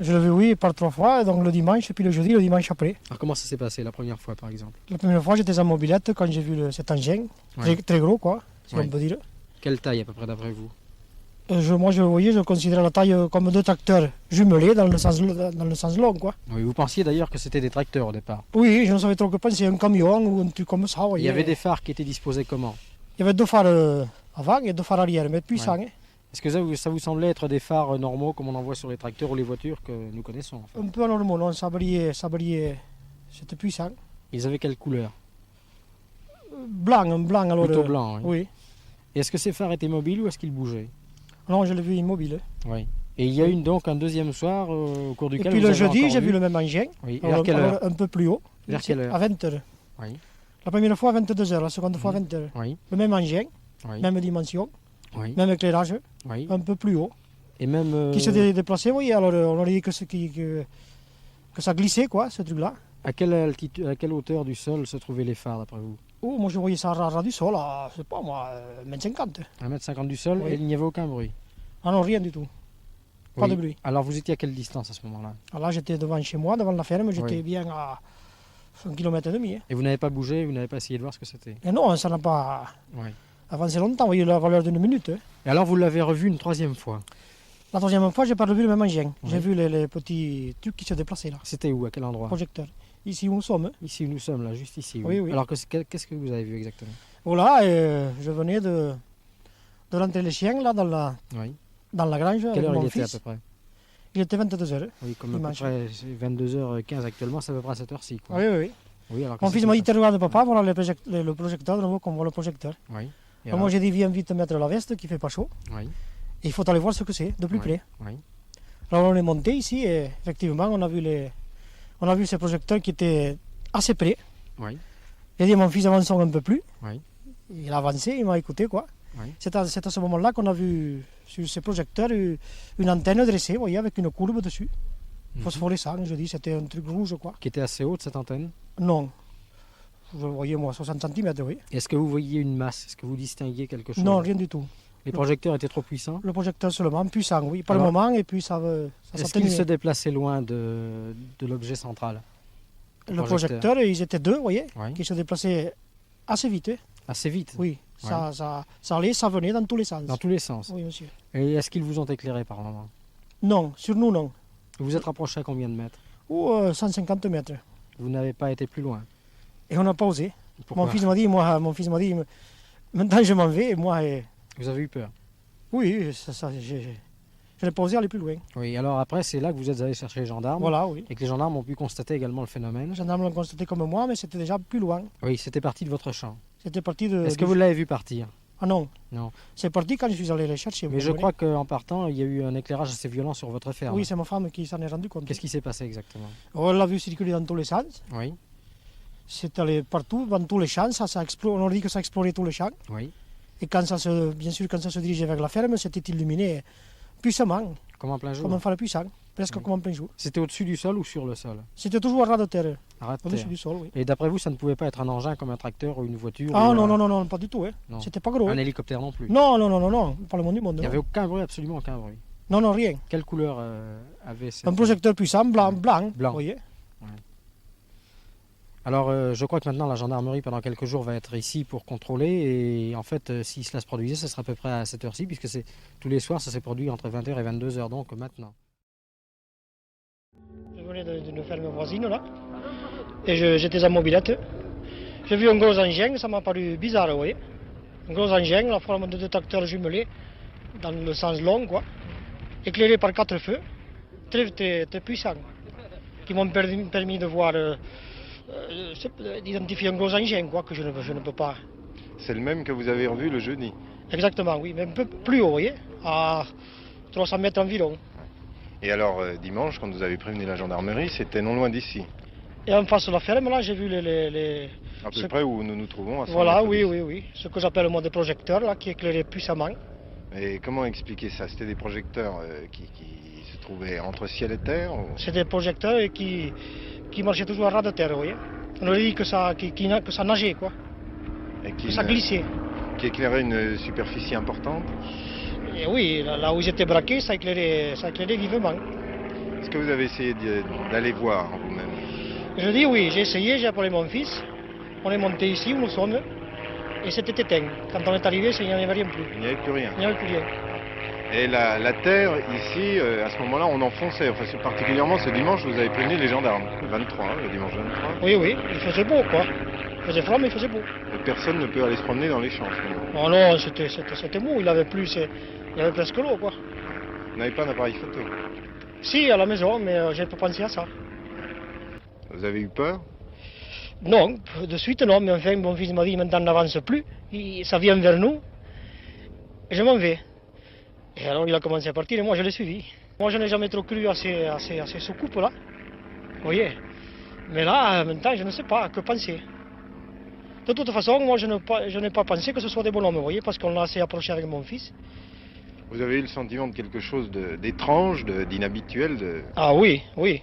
Je l'ai vu, oui, par 3 fois, donc le dimanche, et puis le jeudi, le dimanche après. Alors comment ça s'est passé la première fois par exemple? La première fois, j'étais en mobilette quand j'ai vu cet engin, Ouais. très gros, quoi, si Ouais. on peut dire. Quelle taille à peu près d'après vous? Moi, je le voyais, je considérais la taille comme 2 tracteurs jumelés dans le sens long, quoi. Oui, vous pensiez d'ailleurs que c'était des tracteurs au départ. Oui, je ne savais trop que penser, un camion ou un truc comme ça, vous Il voyez. y avait des phares qui étaient disposés comment? Il y avait 2 phares avant et 2 phares arrière, mais puissants. Ouais. Hein. Est-ce que ça vous semblait être des phares normaux comme on en voit sur les tracteurs ou les voitures que nous connaissons en fait? Un peu anormaux, non, ça brillait, c'était puissant. Ils avaient quelle couleur? Blanc, un blanc alors. Plutôt blanc, oui. Oui. Et est-ce que ces phares étaient mobiles ou est-ce qu'ils bougeaient? Non, je l'ai vu immobile. Oui. Et il y a eu donc un deuxième soir au cours Et duquel puis vous le avez jeudi, encore j'ai vu le même engin. Oui. Et vers quelle heure? Un peu plus haut. Vers quelle heure? À 20h. Oui. La première fois à 22h, la seconde fois à 20h. Oui. Le même engin, Oui. même dimension, Oui. même éclairage, Oui. un peu plus haut. Et même Qui se déplaçait, vous voyez, alors on aurait dit que ça glissait, quoi, ce truc-là. à quelle altitude, à quelle hauteur du sol se trouvaient les phares d'après vous? Oh, moi je voyais ça ras du sol, à, je sais pas moi, 1,50 m. 1,50 m du sol Oui. et il n'y avait aucun bruit. Ah non, rien du tout. Pas Oui. de bruit. Alors vous étiez à quelle distance à ce moment-là? Alors là, j'étais devant chez moi, devant la ferme, j'étais Oui. bien à 1,5 km. Hein. Et vous n'avez pas bougé, vous n'avez pas essayé de voir ce que c'était? Et non, ça n'a pas Oui. avancé longtemps, vous voyez la valeur d'une minute. Hein. Et alors vous l'avez revu une troisième fois? La troisième fois, j'ai pas revu le même engin. Oui. J'ai vu les petits trucs qui se déplaçaient là, C'était où? À quel endroit? projecteurs. Ici où nous sommes. Hein. Ici où nous sommes, là, juste ici. Oui, oui. Alors qu'est-ce que vous avez vu exactement? Voilà, et je venais de rentrer les chiens là dans Oui. la grange Quelle avec heure mon il était à fils. peu près? Il était 22h. Oui, comme à peu Dimanche. près 22h15 actuellement, c'est à peu près à cette heure-ci. quoi. Oui, oui, oui. Oui, alors Mon qu'est-ce fils qui m'a s'est dit, tu regardes papa, voilà le projecteur, de nouveau qu'on voit le projecteur. passé? Oui. Et Alors moi j'ai dit, viens vite mettre la veste qui fait pas chaud. Oui. Et il faut aller voir ce que c'est, de plus Oui. près. Oui. Alors on est monté ici et effectivement on a vu ces projecteurs qui étaient assez près. Oui. J'ai dit à mon fils avançons un peu plus. Oui. Il a avancé, il m'a écouté quoi. Oui. C'est à ce moment-là qu'on a vu sur ces projecteurs une antenne dressée, vous voyez, avec une courbe dessus. Phosphorescent, je dis, c'était un truc rouge quoi. Qui était assez haute cette antenne? Non, je voyais moi 60 cm, oui. Est-ce que vous voyiez une masse? Est-ce que vous distinguiez quelque chose? Non, rien du tout. Les projecteurs étaient trop puissants? Le projecteur seulement, puissant, oui, par Alors, le moment, et puis ça Est-ce qu'il s'atténuait. se déplaçait loin de l'objet central? Le projecteur, ils étaient deux, vous voyez, Oui. qui se déplaçaient assez vite. Hein. Assez vite? Oui, ça allait, ça venait dans tous les sens. Dans tous les sens? Oui, monsieur. Et est-ce qu'ils vous ont éclairé par moment? Non, sur nous, non. Vous vous êtes rapproché à combien de mètres? Ou 150 mètres. Vous n'avez pas été plus loin? Et on n'a pas osé. Pourquoi? Mon fils m'a dit, maintenant je m'en vais, et moi, Vous avez eu peur? oui, je n'ai pas osé aller plus loin. Oui, alors après, c'est là que vous êtes allé chercher les gendarmes. Voilà, oui. Et que les gendarmes ont pu constater également le Les phénomène. gendarmes l'ont constaté comme moi, mais c'était déjà plus loin. Oui, c'était parti de votre champ. C'était parti de... Est-ce que vous l'avez vu partir? Ah non. Non. C'est parti quand je suis allé les chercher. Mais vous je comprenez. crois qu'en partant, il y a eu un éclairage assez violent sur votre ferme. Oui, c'est ma femme qui s'en est rendu compte. Qu'est-ce qui s'est passé exactement? On l'a vu circuler dans tous les sens. Oui, C'est allé partout, dans tous les champs. On aurait dit que ça explorait tous les champs. oui. Et bien sûr, quand ça se dirigeait vers la ferme, c'était illuminé puissamment, Comme en plein jour? comme un phare puissant, presque Oui. comme en plein jour. C'était au-dessus du sol ou sur le sol? C'était toujours à ras de terre, Arrête de au-dessus terre. du sol, oui. Et d'après vous, ça ne pouvait pas être un engin comme un tracteur ou une voiture? Ah ou non, non, pas du tout. Hein. Non. C'était pas gros. Un Hein. hélicoptère non plus? Non, pas le monde du monde. Il n'y Non. avait aucun bruit, absolument aucun bruit. Non, rien. Quelle couleur avait cette... Un projecteur puissant, blanc, Blanc. vous voyez. Alors, je crois que maintenant la gendarmerie, pendant quelques jours, va être ici pour contrôler. Et en fait, si cela se produisait, ça sera à peu près à cette heure-ci, puisque c'est tous les soirs, ça s'est produit entre 20h et 22h, donc maintenant. Je venais d'une ferme voisine, là, et j'étais en mobilette. J'ai vu un gros engin, ça m'a paru bizarre, vous voyez. Un gros engin, la forme de 2 tracteurs jumelés, dans le sens long, quoi, éclairé par 4 feux, très puissants, qui m'ont permis de voir, d'identifier un gros engin, quoi, que je ne peux pas. C'est le même que vous avez revu le jeudi. Exactement, oui, mais un peu plus haut, vous voyez, à 300 mètres environ. Et alors, dimanche, quand vous avez prévenu la gendarmerie, c'était non loin d'ici. Et en face de la ferme, là, j'ai vu les... À peu Ce- près où nous nous trouvons. À 100 Voilà, mètres d'ici. oui, ce que j'appelle moi des projecteurs, là, qui éclairaient puissamment. Et comment expliquer ça? C'était des projecteurs qui se trouvaient entre ciel et terre ou... C'est des projecteurs qui marchaient toujours à ras de terre, vous voyez. On aurait dit que ça nageait, quoi, et que ça glissait. qui éclairaient une superficie importante? Et oui, là où ils étaient braqués, ça éclairait vivement. Est-ce que vous avez essayé d'aller voir vous-même? Je dis oui, j'ai essayé, j'ai appelé mon fils. On est monté ici où nous sommes et c'était éteint. Quand on est arrivé, il n'y en avait rien plus. Il n'y avait plus rien. Il n'y avait plus rien. Et la terre, ici, à ce moment-là, on enfonçait. Enfin, particulièrement ce dimanche, vous avez prévenu les gendarmes. Le 23, le dimanche 23. Oui, oui, il faisait beau quoi. Il faisait froid, mais il faisait beau. Et personne ne peut aller se promener dans les champs en ce moment. Oh non, c'était mou, il y avait presque l'eau quoi. Vous n'avez pas d'appareil photo? Si, à la maison, mais j'ai pas pensé à ça. Vous avez eu peur? Non, de suite non, mais enfin, mon fils m'a dit maintenant n'avance plus, ça vient vers nous, et je m'en vais. Et alors il a commencé à partir et moi je l'ai suivi. Moi je n'ai jamais trop cru à ces soucoupes là, vous voyez. Mais là, maintenant, je ne sais pas, que penser. De toute façon, moi je n'ai pas pensé que ce soit des bonhommes, vous voyez, parce qu'on l'a assez approché avec mon fils. Vous avez eu le sentiment de quelque chose d'étrange, d'inhabituel Ah oui, oui.